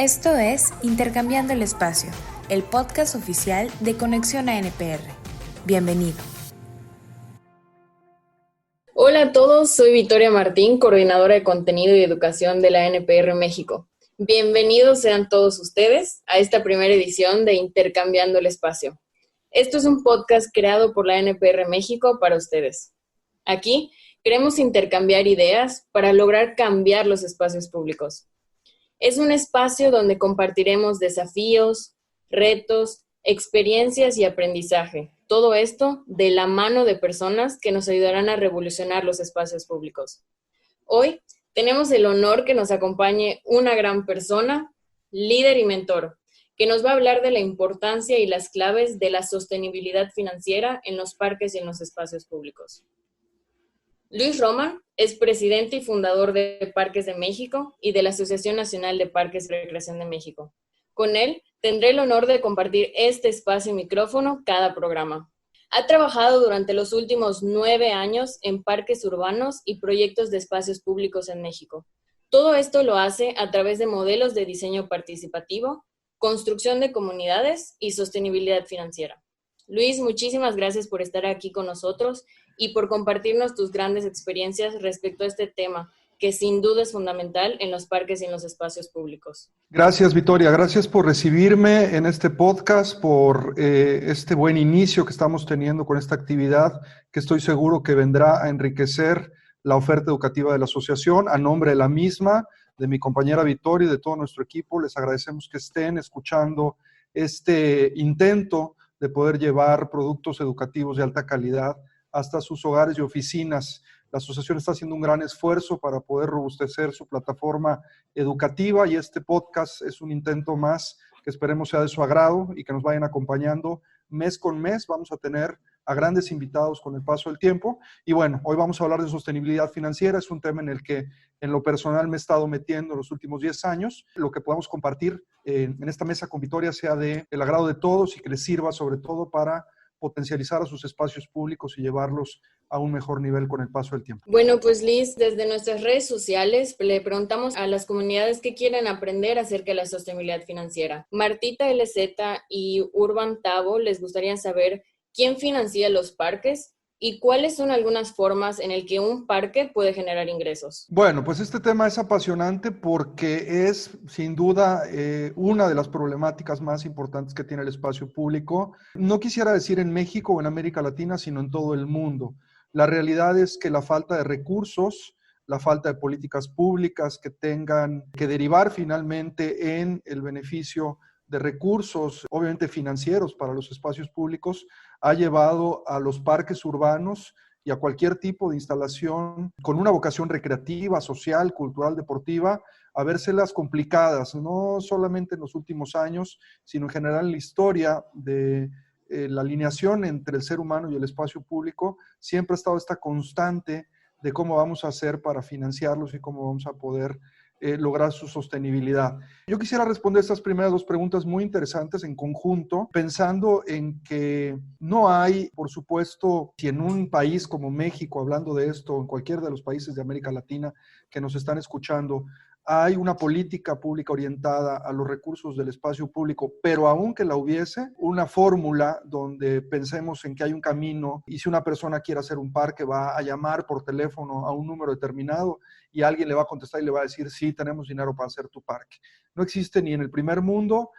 Esto es Intercambiando el Espacio, el podcast oficial de Conexión ANPR. Bienvenido. Hola a todos, soy Victoria Martín, coordinadora de contenido y educación de la ANPR México. Bienvenidos sean todos ustedes a esta primera edición de Intercambiando el Espacio. Esto es un podcast creado por la ANPR México para ustedes. Aquí queremos intercambiar ideas para lograr cambiar los espacios públicos. Es un espacio donde compartiremos desafíos, retos, experiencias y aprendizaje. Todo esto de la mano de personas que nos ayudarán a revolucionar los espacios públicos. Hoy tenemos el honor que nos acompañe una gran persona, líder y mentor, que nos va a hablar de la importancia y las claves de la sostenibilidad financiera en los parques y en los espacios públicos. Luis Roman es presidente y fundador de Parques de México y de la Asociación Nacional de Parques y Recreación de México. Con él tendré el honor de compartir este espacio y micrófono cada programa. Ha trabajado durante los últimos 9 años en parques urbanos y proyectos de espacios públicos en México. Todo esto lo hace a través de modelos de diseño participativo, construcción de comunidades y sostenibilidad financiera. Luis, muchísimas gracias por estar aquí con nosotros y por compartirnos tus grandes experiencias respecto a este tema, que sin duda es fundamental en los parques y en los espacios públicos. Gracias, Victoria. Gracias por recibirme en este podcast, por este buen inicio que estamos teniendo con esta actividad, que estoy seguro que vendrá a enriquecer la oferta educativa de la asociación. A nombre de la misma, de mi compañera Victoria y de todo nuestro equipo, les agradecemos que estén escuchando este intento de poder llevar productos educativos de alta calidad hasta sus hogares y oficinas. La asociación está haciendo un gran esfuerzo para poder robustecer su plataforma educativa y este podcast es un intento más que esperemos sea de su agrado y que nos vayan acompañando mes con mes. Vamos a tener a grandes invitados con el paso del tiempo. Y bueno, hoy vamos a hablar de sostenibilidad financiera. Es un tema en el que en lo personal me he estado metiendo los últimos 10 años. Lo que podamos compartir en esta mesa con Victoria sea del agrado de todos y que les sirva sobre todo para potencializar a sus espacios públicos y llevarlos a un mejor nivel con el paso del tiempo. Bueno, pues Liz, desde nuestras redes sociales le preguntamos a las comunidades que quieren aprender acerca de la sostenibilidad financiera. Martita LZ y Urban Tavo les gustaría saber quién financia los parques y cuáles son algunas formas en el que un parque puede generar ingresos. Bueno, pues este tema es apasionante porque es sin duda una de las problemáticas más importantes que tiene el espacio público. No quisiera decir en México o en América Latina, sino en todo el mundo. La realidad es que la falta de recursos, la falta de políticas públicas que tengan que derivar finalmente en el beneficio de recursos, obviamente financieros para los espacios públicos, ha llevado a los parques urbanos y a cualquier tipo de instalación con una vocación recreativa, social, cultural, deportiva, a vérselas complicadas, no solamente en los últimos años, sino en general en la historia de la alineación entre el ser humano y el espacio público. Siempre ha estado esta constante de cómo vamos a hacer para financiarlos y cómo vamos a poder lograr su sostenibilidad. Yo quisiera responder estas primeras dos preguntas muy interesantes en conjunto, pensando en que no hay, por supuesto, si en un país como México, hablando de esto, en cualquier de los países de América Latina que nos están escuchando, hay una política pública orientada a los recursos del espacio público, pero aunque la hubiese, una fórmula donde pensemos en que hay un camino y si una persona quiere hacer un parque va a llamar por teléfono a un número determinado y alguien le va a contestar y le va a decir, sí, tenemos dinero para hacer tu parque. No existe ni en el primer mundo,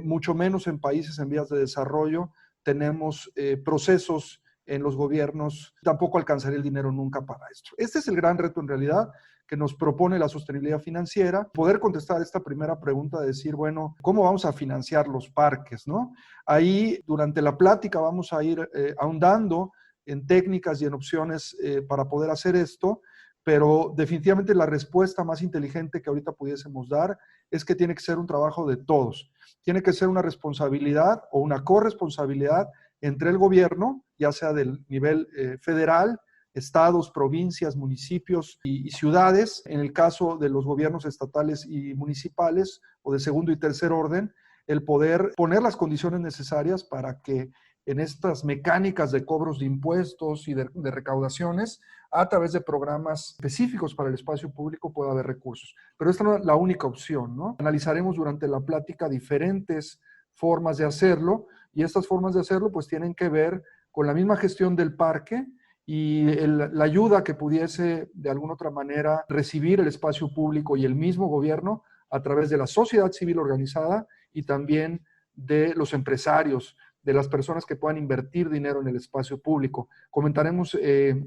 mucho menos en países en vías de desarrollo, tenemos procesos en los gobiernos, tampoco alcanzaría el dinero nunca para esto. Este es el gran reto en realidad que nos propone la sostenibilidad financiera, poder contestar esta primera pregunta de decir, bueno, ¿cómo vamos a financiar los parques, no? Ahí, durante la plática, vamos a ir ahondando en técnicas y en opciones para poder hacer esto, pero definitivamente la respuesta más inteligente que ahorita pudiésemos dar es que tiene que ser un trabajo de todos. Tiene que ser una responsabilidad o una corresponsabilidad entre el gobierno, ya sea del nivel federal, estados, provincias, municipios y ciudades, en el caso de los gobiernos estatales y municipales o de segundo y tercer orden, el poder poner las condiciones necesarias para que en estas mecánicas de cobros de impuestos y de recaudaciones, a través de programas específicos para el espacio público puede haber recursos. Pero esta no es la única opción, ¿no? Analizaremos durante la plática diferentes formas de hacerlo, y estas formas de hacerlo pues tienen que ver con la misma gestión del parque y la ayuda que pudiese de alguna otra manera recibir el espacio público y el mismo gobierno a través de la sociedad civil organizada y también de los empresarios, de las personas que puedan invertir dinero en el espacio público. Comentaremos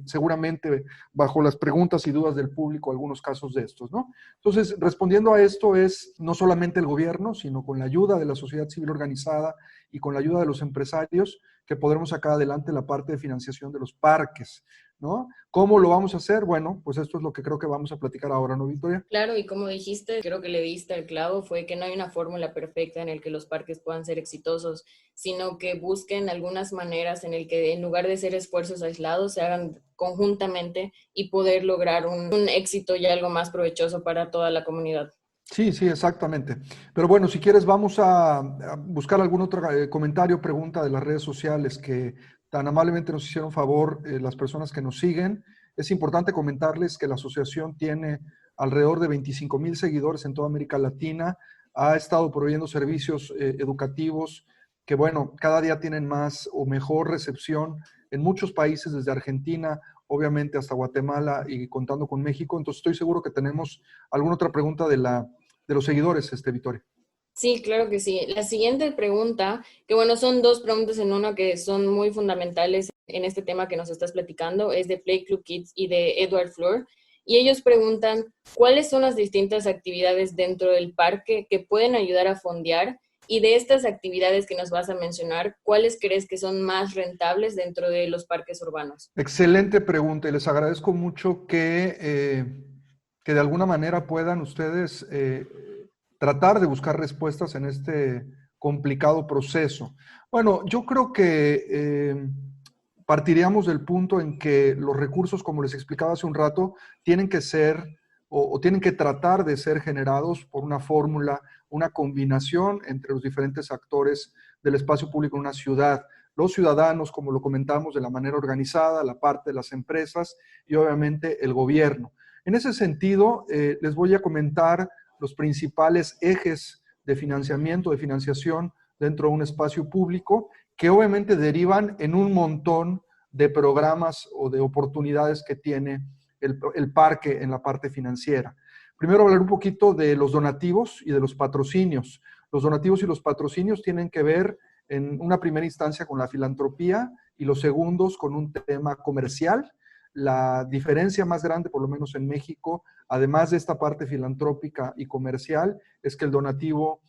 seguramente bajo las preguntas y dudas del público algunos casos de estos, ¿no? Entonces, respondiendo a esto es no solamente el gobierno, sino con la ayuda de la sociedad civil organizada y con la ayuda de los empresarios que podremos sacar adelante la parte de financiación de los parques, ¿no? ¿Cómo lo vamos a hacer? Bueno, pues esto es lo que creo que vamos a platicar ahora, ¿no, Victoria? Claro, y como dijiste, creo que le diste el clavo, fue que no hay una fórmula perfecta en el que los parques puedan ser exitosos, sino que busquen algunas maneras en el que en lugar de ser esfuerzos aislados, se hagan conjuntamente y poder lograr un éxito y algo más provechoso para toda la comunidad. Sí, sí, exactamente. Pero bueno, si quieres vamos a buscar algún otro comentario o pregunta de las redes sociales que tan amablemente nos hicieron favor las personas que nos siguen. Es importante comentarles que la asociación tiene alrededor de 25,000 seguidores en toda América Latina. Ha estado proveyendo servicios educativos que, bueno, cada día tienen más o mejor recepción en muchos países, desde Argentina, obviamente hasta Guatemala y contando con México. Entonces estoy seguro que tenemos alguna otra pregunta de los seguidores, Victoria. Sí, claro que sí. La siguiente pregunta, que bueno, son dos preguntas en una que son muy fundamentales en este tema que nos estás platicando, es de Play Club Kids y de Edward Fleur. Y ellos preguntan, ¿cuáles son las distintas actividades dentro del parque que pueden ayudar a fondear? Y de estas actividades que nos vas a mencionar, ¿cuáles crees que son más rentables dentro de los parques urbanos? Excelente pregunta y les agradezco mucho que de alguna manera puedan ustedes tratar de buscar respuestas en este complicado proceso. Bueno, yo creo que partiríamos del punto en que los recursos, como les explicaba hace un rato, tienen que ser o tienen que tratar de ser generados por una fórmula, una combinación entre los diferentes actores del espacio público en una ciudad. Los ciudadanos, como lo comentamos, de la manera organizada, la parte de las empresas y obviamente el gobierno. En ese sentido, les voy a comentar los principales ejes de financiamiento, de financiación dentro de un espacio público, que obviamente derivan en un montón de programas o de oportunidades que tiene el parque en la parte financiera. Primero hablar un poquito de los donativos y de los patrocinios. Los donativos y los patrocinios tienen que ver en una primera instancia con la filantropía y los segundos con un tema comercial. La diferencia más grande, por lo menos en México, además de esta parte filantrópica y comercial, es que el donativo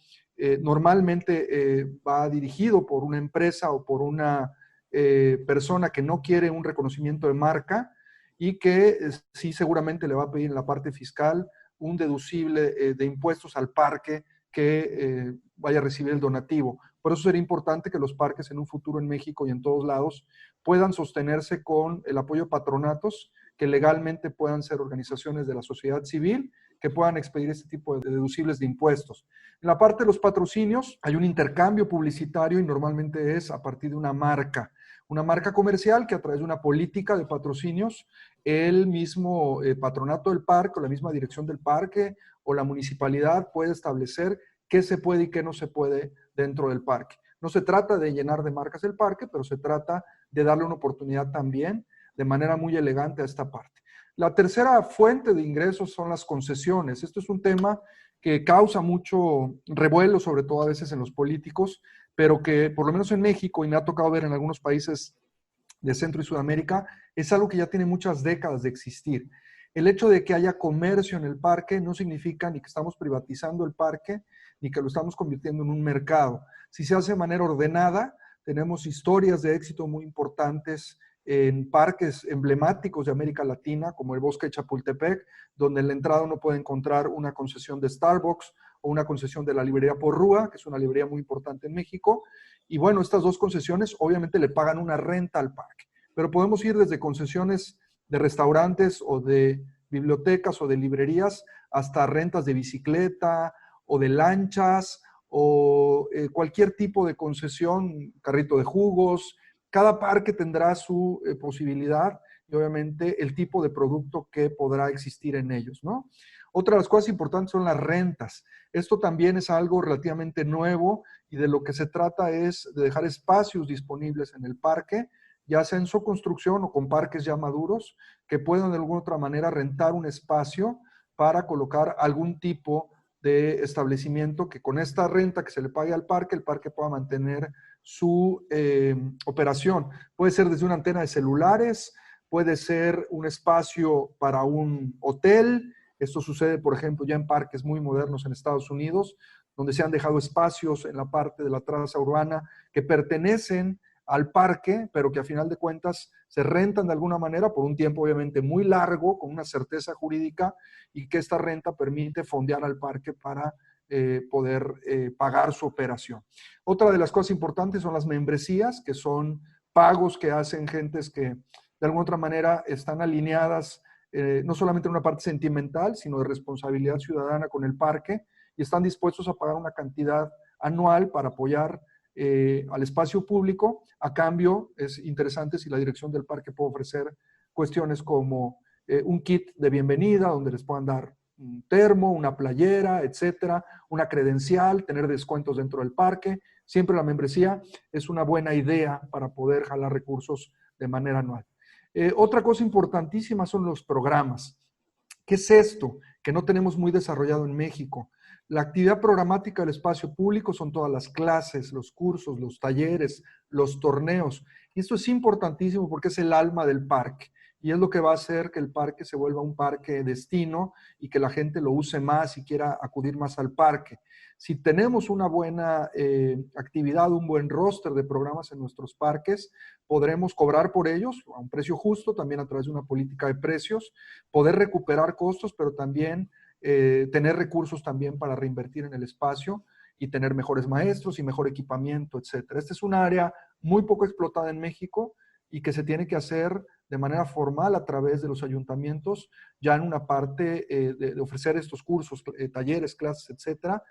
normalmente va dirigido por una empresa o por una persona que no quiere un reconocimiento de marca y que sí seguramente le va a pedir en la parte fiscal un deducible de impuestos al parque que vaya a recibir el donativo. Por eso sería importante que los parques en un futuro en México y en todos lados puedan sostenerse con el apoyo de patronatos que legalmente puedan ser organizaciones de la sociedad civil que puedan expedir este tipo de deducibles de impuestos. En la parte de los patrocinios hay un intercambio publicitario y normalmente es a partir de una marca comercial que a través de una política de patrocinios el mismo patronato del parque o la misma dirección del parque o la municipalidad puede establecer qué se puede y qué no se puede dentro del parque. No se trata de llenar de marcas el parque, pero se trata de darle una oportunidad también de manera muy elegante a esta parte. La tercera fuente de ingresos son las concesiones. Esto es un tema que causa mucho revuelo, sobre todo a veces en los políticos, pero que por lo menos en México, y me ha tocado ver en algunos países de Centro y Sudamérica, es algo que ya tiene muchas décadas de existir. El hecho de que haya comercio en el parque no significa ni que estamos privatizando el parque, ni que lo estamos convirtiendo en un mercado. Si se hace de manera ordenada, tenemos historias de éxito muy importantes en parques emblemáticos de América Latina, como el Bosque de Chapultepec, donde en la entrada uno puede encontrar una concesión de Starbucks o una concesión de la librería Porrúa, que es una librería muy importante en México. Y bueno, estas dos concesiones obviamente le pagan una renta al parque, pero podemos ir desde concesiones de restaurantes o de bibliotecas o de librerías hasta rentas de bicicleta o de lanchas o cualquier tipo de concesión, carrito de jugos, Cada parque tendrá su posibilidad y obviamente el tipo de producto que podrá existir en ellos, ¿no? Otra de las cosas importantes son las rentas. Esto también es algo relativamente nuevo y de lo que se trata es de dejar espacios disponibles en el parque, ya sea en su construcción o con parques ya maduros, que puedan de alguna otra manera rentar un espacio para colocar algún tipo de establecimiento que con esta renta que se le pague al parque, el parque pueda mantener su operación. Puede ser desde una antena de celulares, puede ser un espacio para un hotel. Esto sucede, por ejemplo, ya en parques muy modernos en Estados Unidos, donde se han dejado espacios en la parte de la traza urbana que pertenecen al parque, pero que a final de cuentas se rentan de alguna manera por un tiempo obviamente muy largo, con una certeza jurídica, y que esta renta permite fondear al parque para poder pagar su operación. Otra de las cosas importantes son las membresías, que son pagos que hacen gentes que de alguna otra manera están alineadas no solamente en una parte sentimental, sino de responsabilidad ciudadana con el parque, y están dispuestos a pagar una cantidad anual para apoyar al espacio público. A cambio, es interesante si la dirección del parque puede ofrecer cuestiones como un kit de bienvenida, donde les puedan dar un termo, una playera, etcétera, una credencial, tener descuentos dentro del parque. Siempre la membresía es una buena idea para poder jalar recursos de manera anual. Otra cosa importantísima son los programas. ¿Qué es esto? Que no tenemos muy desarrollado en México. La actividad programática del espacio público son todas las clases, los cursos, los talleres, los torneos. Y esto es importantísimo porque es el alma del parque. Y es lo que va a hacer que el parque se vuelva un parque destino y que la gente lo use más y quiera acudir más al parque. Si tenemos una buena actividad, un buen roster de programas en nuestros parques, podremos cobrar por ellos a un precio justo, también a través de una política de precios, poder recuperar costos, pero también tener recursos también para reinvertir en el espacio y tener mejores maestros y mejor equipamiento, etcétera. Esta es un área muy poco explotada en México y que se tiene que hacer de manera formal a través de los ayuntamientos, ya en una parte de ofrecer estos cursos, talleres, clases, etcétera,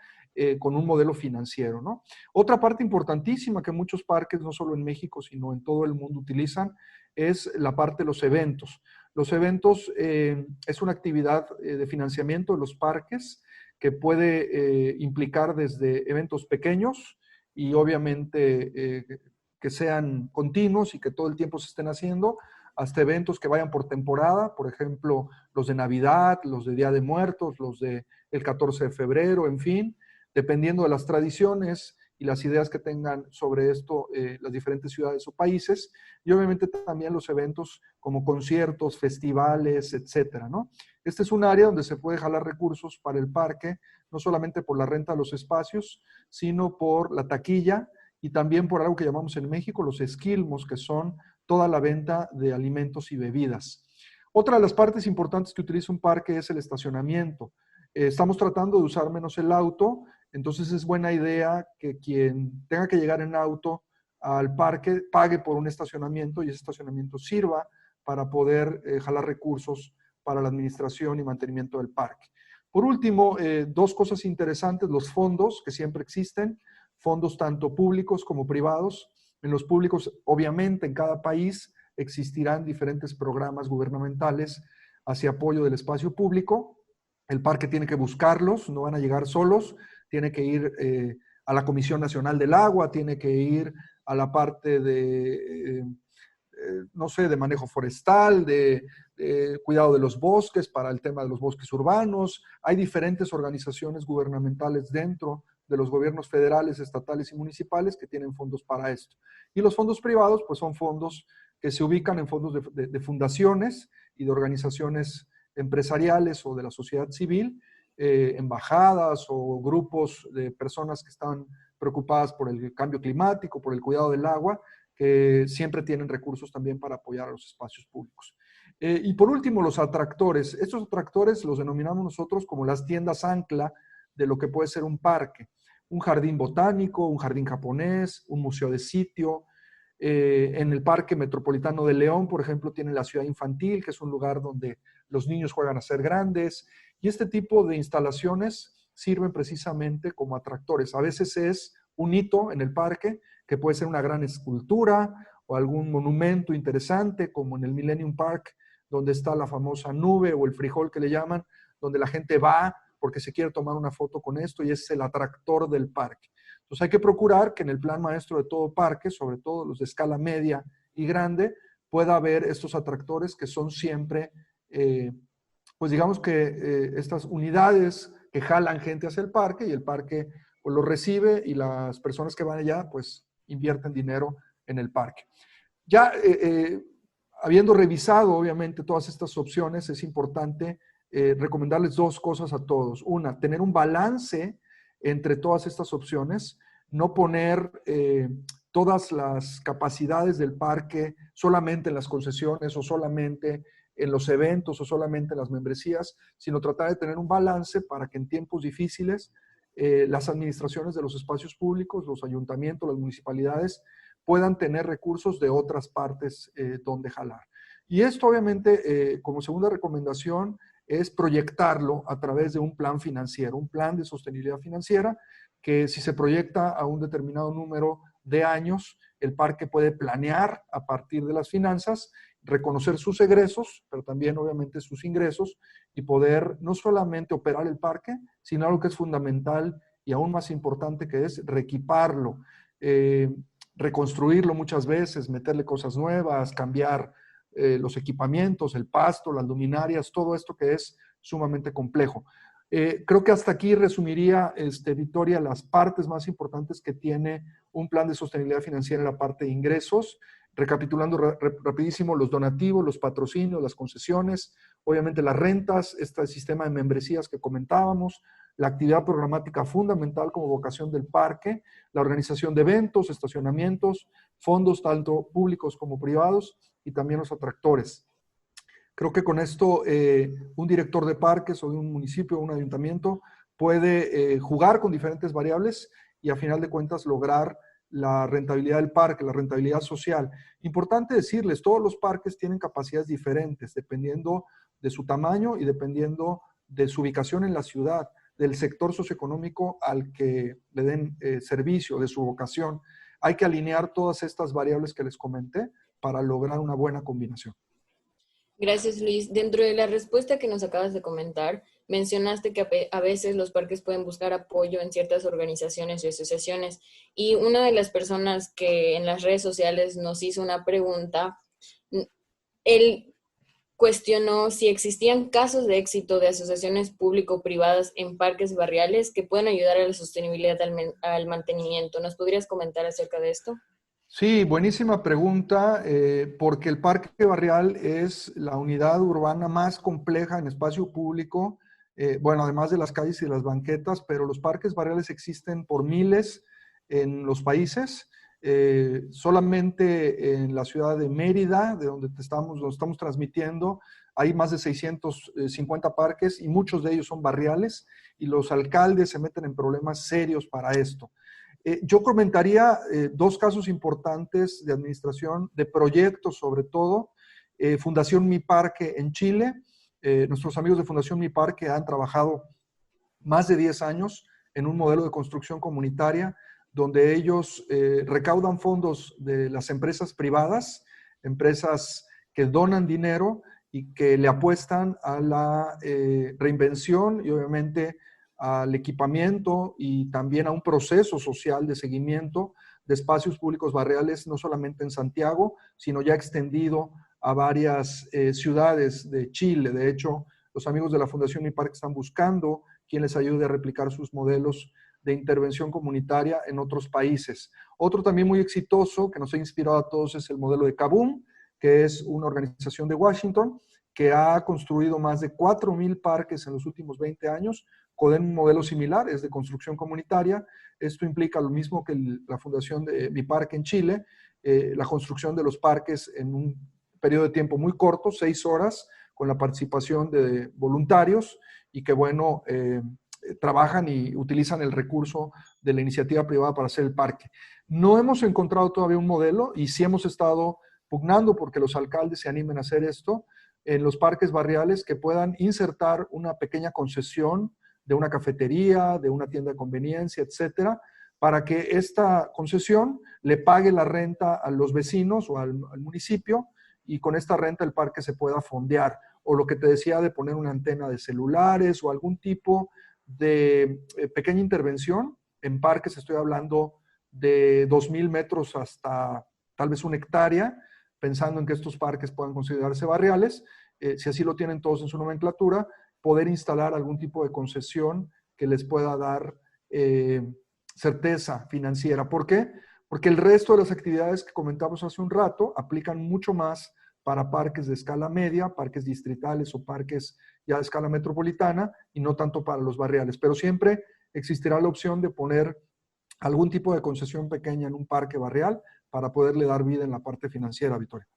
con un modelo financiero, ¿no? Otra parte importantísima que muchos parques, no solo en México, sino en todo el mundo utilizan, es la parte de los eventos. Los eventos es una actividad de financiamiento de los parques que puede implicar desde eventos pequeños y obviamente que sean continuos y que todo el tiempo se estén haciendo, hasta eventos que vayan por temporada, por ejemplo, los de Navidad, los de Día de Muertos, los de el 14 de febrero, en fin, dependiendo de las tradiciones y las ideas que tengan sobre esto las diferentes ciudades o países, y obviamente también los eventos como conciertos, festivales, etcétera, ¿no? Este es un área donde se puede jalar recursos para el parque, no solamente por la renta de los espacios, sino por la taquilla y también por algo que llamamos en México los esquilmos, que son toda la venta de alimentos y bebidas. Otra de las partes importantes que utiliza un parque es el estacionamiento. Estamos tratando de usar menos el auto, entonces es buena idea que quien tenga que llegar en auto al parque pague por un estacionamiento y ese estacionamiento sirva para poder jalar recursos para la administración y mantenimiento del parque. Por último, dos cosas interesantes, los fondos que siempre existen, fondos tanto públicos como privados. En los públicos, obviamente, en cada país existirán diferentes programas gubernamentales hacia apoyo del espacio público. El parque tiene que buscarlos, no van a llegar solos, tiene que ir a la Comisión Nacional del Agua, tiene que ir a la parte de, no sé, de manejo forestal, de cuidado de los bosques, para el tema de los bosques urbanos. Hay diferentes organizaciones gubernamentales dentro de los gobiernos federales, estatales y municipales que tienen fondos para esto. Y los fondos privados, pues son fondos que se ubican en fondos de fundaciones y de organizaciones empresariales o de la sociedad civil, embajadas o grupos de personas que están preocupadas por el cambio climático, por el cuidado del agua, que siempre tienen recursos también para apoyar a los espacios públicos. Y por último, los atractores. Estos atractores los denominamos nosotros como las tiendas ancla de lo que puede ser un parque. Un jardín botánico, un jardín japonés, un museo de sitio. En el Parque Metropolitano de León, por ejemplo, tiene la ciudad infantil, que es un lugar donde los niños juegan a ser grandes. Y este tipo de instalaciones sirven precisamente como atractores. A veces es un hito en el parque, que puede ser una gran escultura o algún monumento interesante, como en el Millennium Park, donde está la famosa nube o el frijol que le llaman, donde la gente va porque se quiere tomar una foto con esto y es el atractor del parque. Entonces hay que procurar que en el plan maestro de todo parque, sobre todo los de escala media y grande, pueda haber estos atractores que son siempre, pues digamos que estas unidades que jalan gente hacia el parque y el parque pues lo recibe y las personas que van allá pues invierten dinero en el parque. Ya habiendo revisado obviamente todas estas opciones, es importante recomendarles dos cosas a todos. Una, tener un balance entre todas estas opciones, no poner todas las capacidades del parque solamente en las concesiones o solamente en los eventos o solamente en las membresías, sino tratar de tener un balance para que en tiempos difíciles las administraciones de los espacios públicos, los ayuntamientos, las municipalidades, puedan tener recursos de otras partes donde jalar. Y esto obviamente, como segunda recomendación, es proyectarlo a través de un plan financiero, un plan de sostenibilidad financiera, que si se proyecta a un determinado número de años, el parque puede planear a partir de las finanzas, reconocer sus egresos, pero también obviamente sus ingresos, y poder no solamente operar el parque, sino algo que es fundamental y aún más importante, que es reequiparlo, reconstruirlo muchas veces, meterle cosas nuevas, cambiar los equipamientos, el pasto, las luminarias, todo esto que es sumamente complejo. Creo que hasta aquí resumiría, Victoria, las partes más importantes que tiene un plan de sostenibilidad financiera en la parte de ingresos. Recapitulando rapidísimo, los donativos, los patrocinios, las concesiones, obviamente las rentas, este sistema de membresías que comentábamos, la actividad programática fundamental como vocación del parque, la organización de eventos, estacionamientos, fondos tanto públicos como privados y también los atractores. Creo que con esto un director de parques o de un municipio o un ayuntamiento puede jugar con diferentes variables y a final de cuentas lograr la rentabilidad del parque, la rentabilidad social. Importante decirles, todos los parques tienen capacidades diferentes dependiendo de su tamaño y dependiendo de su ubicación en la ciudad, del sector socioeconómico al que le den servicio, de su vocación. Hay que alinear todas estas variables que les comenté para lograr una buena combinación. Gracias, Luis. Dentro de la respuesta que nos acabas de comentar, mencionaste que a veces los parques pueden buscar apoyo en ciertas organizaciones y asociaciones. Y una de las personas que en las redes sociales nos hizo una pregunta, él cuestionó si existían casos de éxito de asociaciones público-privadas en parques barriales que pueden ayudar a la sostenibilidad al mantenimiento. ¿Nos podrías comentar acerca de esto? Sí, buenísima pregunta, porque el parque barrial es la unidad urbana más compleja en espacio público, bueno, además de las calles y las banquetas, pero los parques barriales existen por miles en los países. Solamente en la ciudad de Mérida, de donde lo estamos transmitiendo, hay más de 650 parques y muchos de ellos son barriales y los alcaldes se meten en problemas serios para esto. Yo comentaría dos casos importantes de administración, de proyectos sobre todo. Fundación Mi Parque en Chile. Nuestros amigos de Fundación Mi Parque han trabajado más de 10 años en un modelo de construcción comunitaria donde ellos recaudan fondos de las empresas privadas, empresas que donan dinero y que le apuestan a la reinvención y obviamente al equipamiento y también a un proceso social de seguimiento de espacios públicos barriales, no solamente en Santiago, sino ya extendido a varias ciudades de Chile. De hecho, los amigos de la Fundación Mi Parque están buscando quien les ayude a replicar sus modelos de intervención comunitaria en otros países. Otro también muy exitoso que nos ha inspirado a todos es el modelo de Kaboom, que es una organización de Washington que ha construido más de 4,000 parques en los últimos 20 años, con un modelo similar, es de construcción comunitaria. Esto implica lo mismo que la fundación de Mi Parque en Chile, la construcción de los parques en un periodo de tiempo muy corto, 6 horas, con la participación de voluntarios y que, bueno, trabajan y utilizan el recurso de la iniciativa privada para hacer el parque. No hemos encontrado todavía un modelo y sí hemos estado pugnando porque los alcaldes se animen a hacer esto en los parques barriales, que puedan insertar una pequeña concesión de una cafetería, de una tienda de conveniencia, etcétera, para que esta concesión le pague la renta a los vecinos o al municipio, y con esta renta el parque se pueda fondear. O lo que te decía de poner una antena de celulares o algún tipo de pequeña intervención. En parques estoy hablando de 2,000 metros hasta tal vez 1 hectárea, pensando en que estos parques puedan considerarse barriales, si así lo tienen todos en su nomenclatura, poder instalar algún tipo de concesión que les pueda dar certeza financiera. ¿Por qué? Porque el resto de las actividades que comentamos hace un rato aplican mucho más para parques de escala media, parques distritales o parques ya de escala metropolitana, y no tanto para los barriales. Pero siempre existirá la opción de poner algún tipo de concesión pequeña en un parque barrial para poderle dar vida en la parte financiera, Victoria.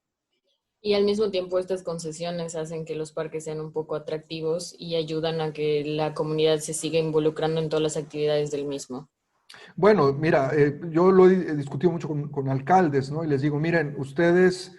Y al mismo tiempo estas concesiones hacen que los parques sean un poco atractivos y ayudan a que la comunidad se siga involucrando en todas las actividades del mismo. Bueno, mira, yo lo he discutido mucho con alcaldes, ¿no? Y les digo, miren, ustedes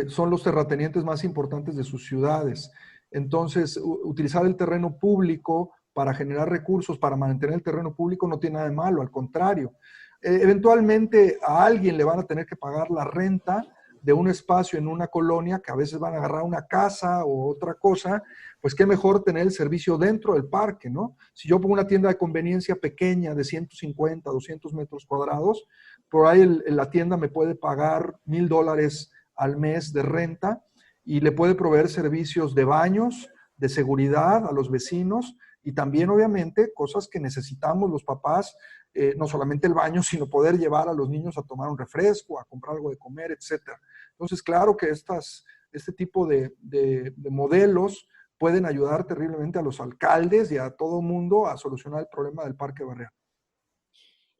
son los terratenientes más importantes de sus ciudades. Entonces, utilizar el terreno público para generar recursos, para mantener el terreno público no tiene nada de malo, al contrario. Eventualmente a alguien le van a tener que pagar la renta de un espacio en una colonia, que a veces van a agarrar una casa o otra cosa, pues qué mejor tener el servicio dentro del parque, ¿no? Si yo pongo una tienda de conveniencia pequeña de 150, 200 metros cuadrados, por ahí la tienda me puede pagar $1,000 al mes de renta y le puede proveer servicios de baños, de seguridad a los vecinos, y también obviamente cosas que necesitamos los papás, no solamente el baño, sino poder llevar a los niños a tomar un refresco, a comprar algo de comer, etc. Entonces, claro que este tipo de modelos pueden ayudar terriblemente a los alcaldes y a todo mundo a solucionar el problema del parque barrial.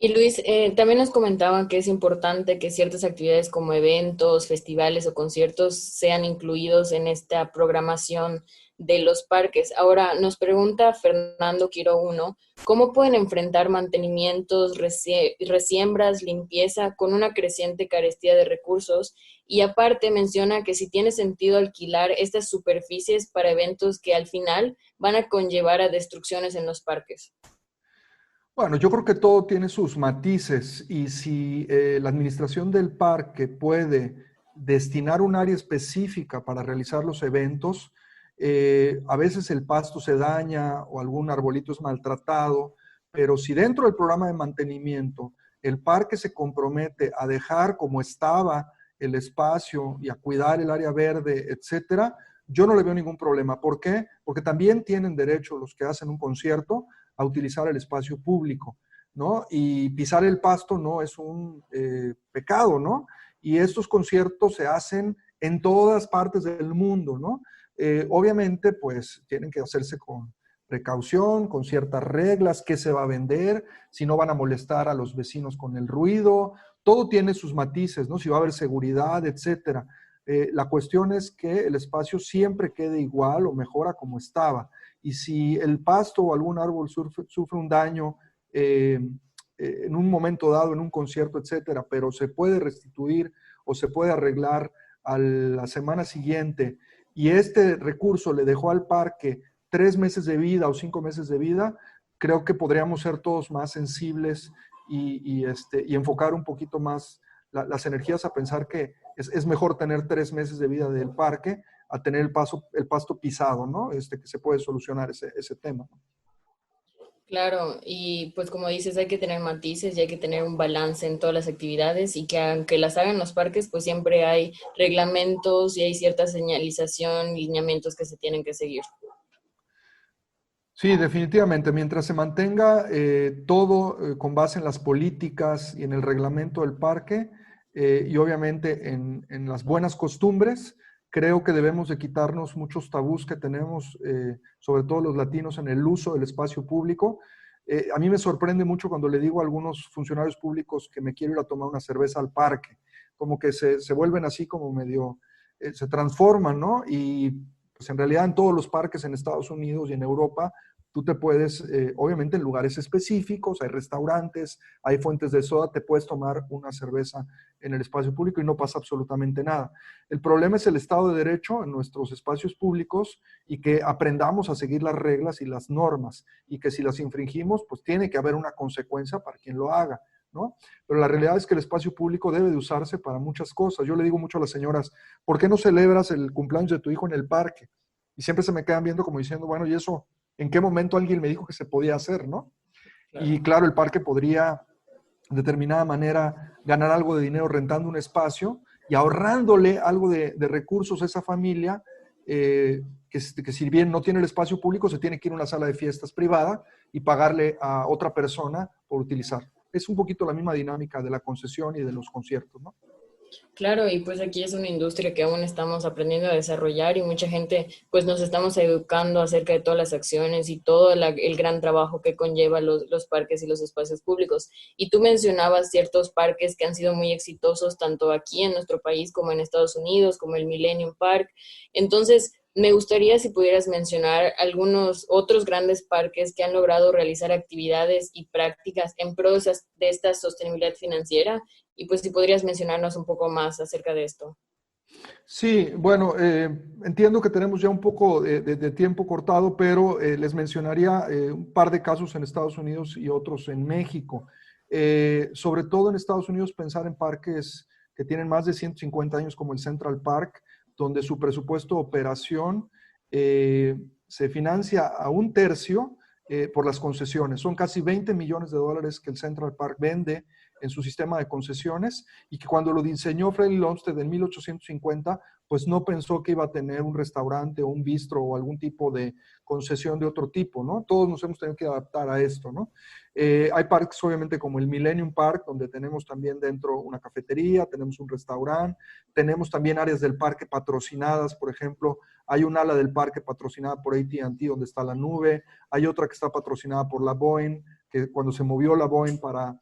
Y Luis, también nos comentaban que es importante que ciertas actividades como eventos, festivales o conciertos sean incluidos en esta programación de los parques. Ahora nos pregunta Fernando Quiro 1, ¿cómo pueden enfrentar mantenimientos, resiembras, limpieza con una creciente carestía de recursos? Y aparte menciona que si tiene sentido alquilar estas superficies para eventos que al final van a conllevar a destrucciones en los parques. Bueno, yo creo que todo tiene sus matices, y si la administración del parque puede destinar un área específica para realizar los eventos, a veces el pasto se daña o algún arbolito es maltratado, pero si dentro del programa de mantenimiento el parque se compromete a dejar como estaba el espacio y a cuidar el área verde, etcétera, yo no le veo ningún problema. ¿Por qué? Porque también tienen derecho los que hacen un concierto a utilizar el espacio público, ¿no? Y pisar el pasto no es un pecado, ¿no? Y estos conciertos se hacen en todas partes del mundo, ¿no? Obviamente, pues, tienen que hacerse con precaución, con ciertas reglas, qué se va a vender, si no van a molestar a los vecinos con el ruido, todo tiene sus matices, ¿no? Si va a haber seguridad, etcétera. La cuestión es que el espacio siempre quede igual o mejora como estaba. Y si el pasto o algún árbol sufre un daño en un momento dado, en un concierto, etcétera, pero se puede restituir o se puede arreglar a la semana siguiente, y este recurso le dejó al parque 3 meses de vida o 5 meses de vida, creo que podríamos ser todos más sensibles y enfocar un poquito más las energías a pensar que es mejor tener 3 meses de vida del parque a tener el pasto pisado, ¿no? Que se puede solucionar ese tema. Claro, y pues como dices, hay que tener matices y hay que tener un balance en todas las actividades, y que aunque las hagan los parques, pues siempre hay reglamentos y hay cierta señalización, lineamientos que se tienen que seguir. Sí, definitivamente. Mientras se mantenga todo con base en las políticas y en el reglamento del parque, y obviamente en las buenas costumbres, creo que debemos de quitarnos muchos tabús que tenemos, sobre todo los latinos, en el uso del espacio público. A mí me sorprende mucho cuando le digo a algunos funcionarios públicos que me quiero ir a tomar una cerveza al parque, como que se vuelven así como medio, se transforman, ¿no? Y pues en realidad en todos los parques en Estados Unidos y en Europa, tú te puedes, obviamente en lugares específicos, hay restaurantes, hay fuentes de soda, te puedes tomar una cerveza en el espacio público y no pasa absolutamente nada. El problema es el Estado de Derecho en nuestros espacios públicos, y que aprendamos a seguir las reglas y las normas, y que si las infringimos, pues tiene que haber una consecuencia para quien lo haga. ¿no? Pero la realidad es que el espacio público debe de usarse para muchas cosas. Yo le digo mucho a las señoras, ¿por qué no celebras el cumpleaños de tu hijo en el parque? Y siempre se me quedan viendo como diciendo, bueno, ¿y eso en qué momento alguien me dijo que se podía hacer, ¿no? Claro. Y claro, el parque podría de determinada manera ganar algo de dinero rentando un espacio y ahorrándole algo de recursos a esa familia que si bien no tiene el espacio público, se tiene que ir a una sala de fiestas privada y pagarle a otra persona por utilizar. Es un poquito la misma dinámica de la concesión y de los conciertos, ¿no? Claro, y pues aquí es una industria que aún estamos aprendiendo a desarrollar y mucha gente pues nos estamos educando acerca de todas las acciones y todo el gran trabajo que conlleva los parques y los espacios públicos. Y tú mencionabas ciertos parques que han sido muy exitosos tanto aquí en nuestro país como en Estados Unidos, como el Millennium Park. Entonces, me gustaría si pudieras mencionar algunos otros grandes parques que han logrado realizar actividades y prácticas en pro de esta sostenibilidad financiera. Y pues si podrías mencionarnos un poco más acerca de esto. Sí, bueno, entiendo que tenemos ya un poco de tiempo cortado, pero les mencionaría un par de casos en Estados Unidos y otros en México. Sobre todo en Estados Unidos, pensar en parques que tienen más de 150 años como el Central Park, donde su presupuesto de operación se financia a un tercio por las concesiones. Son casi 20 millones de dólares que el Central Park vende en su sistema de concesiones y que cuando lo diseñó Freddy Lumsted en 1850, pues no pensó que iba a tener un restaurante o un bistro o algún tipo de concesión de otro tipo, ¿no? Todos nos hemos tenido que adaptar a esto, ¿no? Hay parques obviamente como el Millennium Park, donde tenemos también dentro una cafetería, tenemos un restaurante, tenemos también áreas del parque patrocinadas, por ejemplo, hay un ala del parque patrocinada por AT&T donde está la nube, hay otra que está patrocinada por la Boeing, que cuando se movió la Boeing para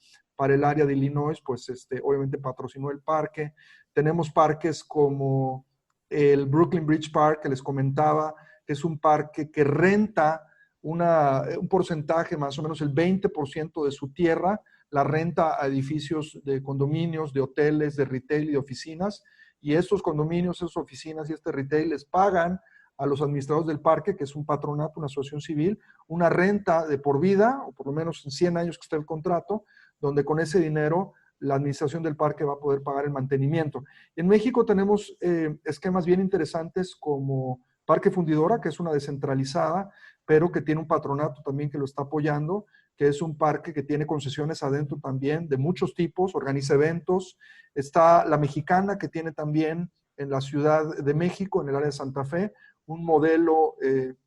el área de Illinois, pues obviamente patrocinó el parque. Tenemos parques como el Brooklyn Bridge Park, que les comentaba, que es un parque que renta un porcentaje, más o menos el 20% de su tierra, la renta a edificios de condominios, de hoteles, de retail y de oficinas. Y estos condominios, esas oficinas y este retail les pagan a los administradores del parque, que es un patronato, una asociación civil, una renta de por vida, o por lo menos en 100 años que esté el contrato, donde con ese dinero la administración del parque va a poder pagar el mantenimiento. En México tenemos esquemas bien interesantes como Parque Fundidora, que es una descentralizada, pero que tiene un patronato también que lo está apoyando, que es un parque que tiene concesiones adentro también de muchos tipos, organiza eventos. Está La Mexicana, que tiene también en la Ciudad de México, en el área de Santa Fe, un modelo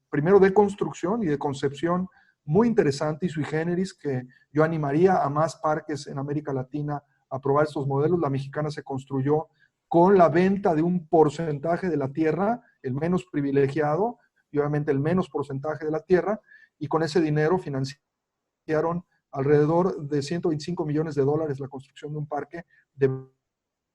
primero de construcción y de concepción muy interesante y sui generis, que yo animaría a más parques en América Latina a probar estos modelos. La Mexicana se construyó con la venta de un porcentaje de la tierra, el menos privilegiado, y obviamente el menos porcentaje de la tierra, y con ese dinero financiaron alrededor de 125 millones de dólares la construcción de un parque de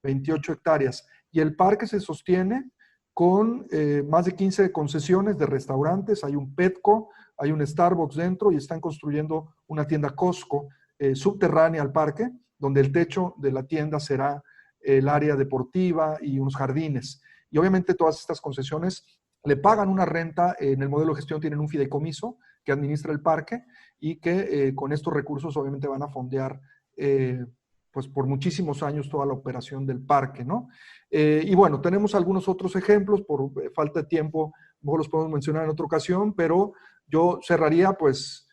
28 hectáreas. Y el parque se sostiene con más de 15 concesiones de restaurantes, hay un Petco, hay un Starbucks dentro y están construyendo una tienda Costco subterránea al parque, donde el techo de la tienda será el área deportiva y unos jardines. Y obviamente todas estas concesiones le pagan una renta, en el modelo de gestión tienen un fideicomiso que administra el parque y que con estos recursos obviamente van a fondear pues por muchísimos años toda la operación del parque, ¿no? Y bueno, tenemos algunos otros ejemplos, por falta de tiempo, mejor los podemos mencionar en otra ocasión, pero yo cerraría pues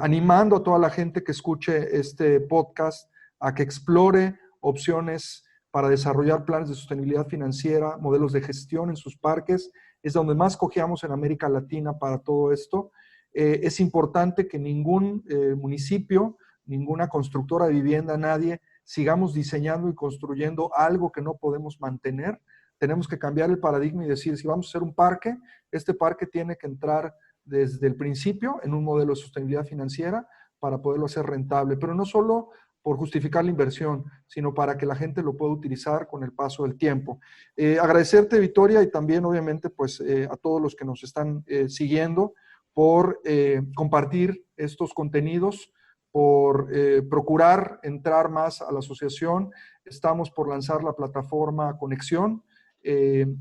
animando a toda la gente que escuche este podcast a que explore opciones para desarrollar planes de sostenibilidad financiera, modelos de gestión en sus parques. Es donde más cojeamos en América Latina para todo esto. Es importante que ningún municipio, ninguna constructora de vivienda, nadie, sigamos diseñando y construyendo algo que no podemos mantener. Tenemos que cambiar el paradigma y decir, si vamos a hacer un parque, este parque tiene que entrar desde el principio en un modelo de sostenibilidad financiera para poderlo hacer rentable, pero no solo por justificar la inversión, sino para que la gente lo pueda utilizar con el paso del tiempo. Agradecerte, Victoria, y también obviamente pues a todos los que nos están siguiendo por compartir estos contenidos, por procurar entrar más a la asociación. Estamos por lanzar la plataforma Conexión en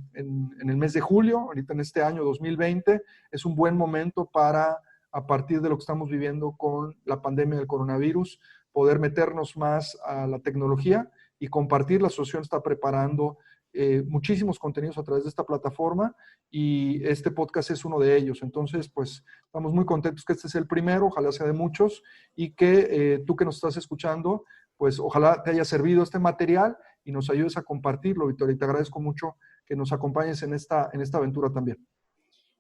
el mes de julio, ahorita en este año 2020. Es un buen momento para, a partir de lo que estamos viviendo con la pandemia del coronavirus, poder meternos más a la tecnología y compartir. La asociación está preparando muchísimos contenidos a través de esta plataforma y este podcast es uno de ellos. Entonces, pues estamos muy contentos que este sea el primero, ojalá sea de muchos y que tú que nos estás escuchando, pues ojalá te haya servido este material y nos ayudes a compartirlo, Victoria, y te agradezco mucho que nos acompañes en esta aventura también.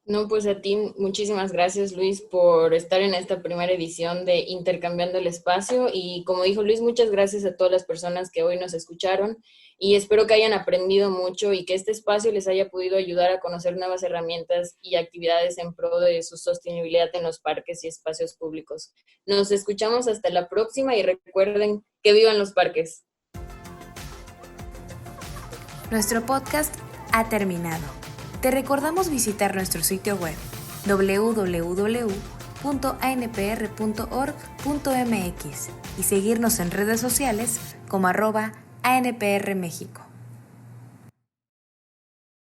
No, pues a ti muchísimas gracias, Luis, por estar en esta primera edición de Intercambiando el Espacio. Y como dijo Luis, muchas gracias a todas las personas que hoy nos escucharon y espero que hayan aprendido mucho y que este espacio les haya podido ayudar a conocer nuevas herramientas y actividades en pro de su sostenibilidad en los parques y espacios públicos. Nos escuchamos hasta la próxima y recuerden que vivan los parques. Nuestro podcast ha terminado. Te recordamos visitar nuestro sitio web www.anpr.org.mx y seguirnos en redes sociales como @ANPR México.